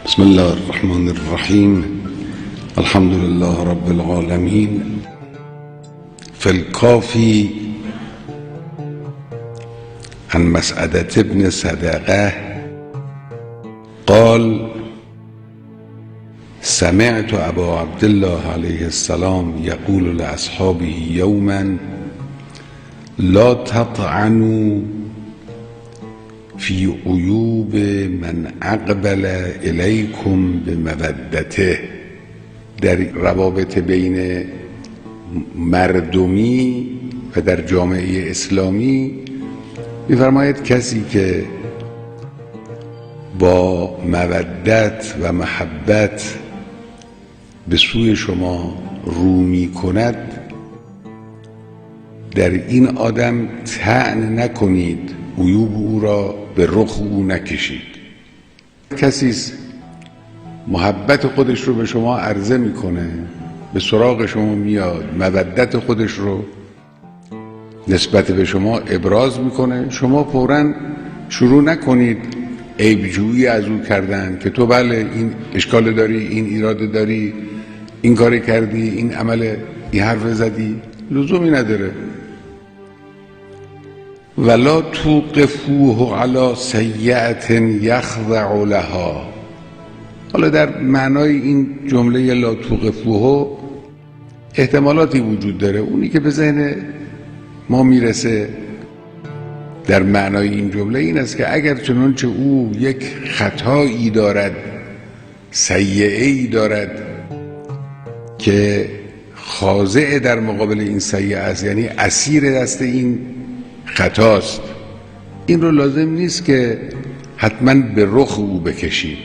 بسم الله الرحمن الرحيم. الحمد لله رب العالمين. في الكافي عن مسعدة بن صدقة قال: سمعت أبا عبد الله عليه السلام يقول لأصحابه يوما: لا تطعنوا في عیوب من اقبل الیکم بمودته. در روابط بین مردمی و در جامعه اسلامی می‌فرماید کسی که با مودت و محبت به سوی شما رو می‌کند، در این آدم طعن نکنید، عیوب او را به رخ او نکشید. کسی محبت خودش رو به شما عرضه میکنه، به سراغ شما میاد، مودت خودش رو نسبت به شما ابراز میکنه، شما فوراً شروع نکنید عیبجویی از او کردن که تو بله این اشکال داری، این ایراد داری، این کاری کردی، این عمل، این حرف زدی. لزومی نداره. ولا توقفوه علی سیئة یخضع لها. حالا در معنای این جمله لا توقفوه احتمالاتی وجود داره. اونی که به ذهن ما میرسه در معنای این جمله این است که اگر چنانچه او یک خطایی دارد، سیئه‌ای دارد که خاضع در مقابل این سیئه است، یعنی اسیر دست این خطاست، این رو لازم نیست که حتما به رخ او بکشید.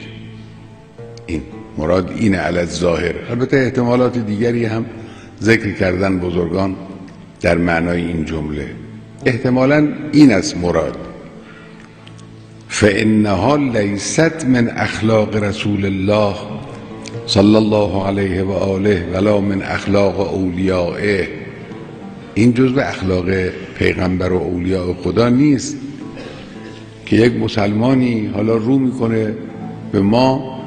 این مراد اینه علی الظاهر. البته احتمالات دیگری هم ذکر کردن بزرگان در معنای این جمله. احتمالاً این است مراد: فانها لیست من اخلاق رسول الله صلی الله علیه و آله ولا من اخلاق اولیائه. این جزء اخلاق پیغمبر و اولیاء خدا نیست که یک مسلمانی حالا رو میکنه به ما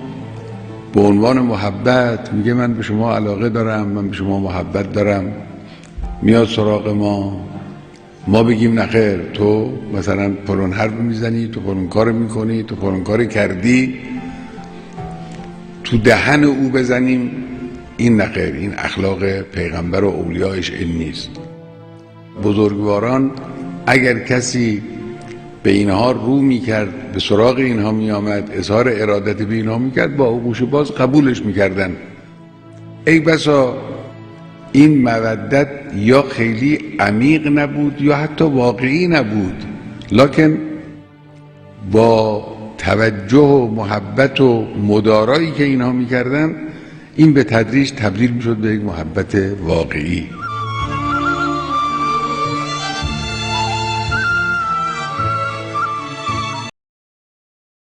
به عنوان محبت، میگه من به شما علاقه دارم، من به شما محبت دارم، میاد سراغ ما بگیم نخیر، تو مثلا فلان حرف میزنی، تو فلان کار میکنی، تو فلان کار کردی، تو دهن او بزنیم. این نخیر، این اخلاق پیغمبر و اولیایش این نیست. بزرگواران اگر کسی به اینها رو میکرد، به سراغ اینها میآمد، اظهار ارادت به اینها میکرد، با آغوش باز قبولش میکردن. ای بسا این مودت یا خیلی عمیق نبود یا حتی واقعی نبود، لکن با توجه و محبت و مدارایی که اینها میکردن، این به تدریج تبدیل میشد به یک محبت واقعی.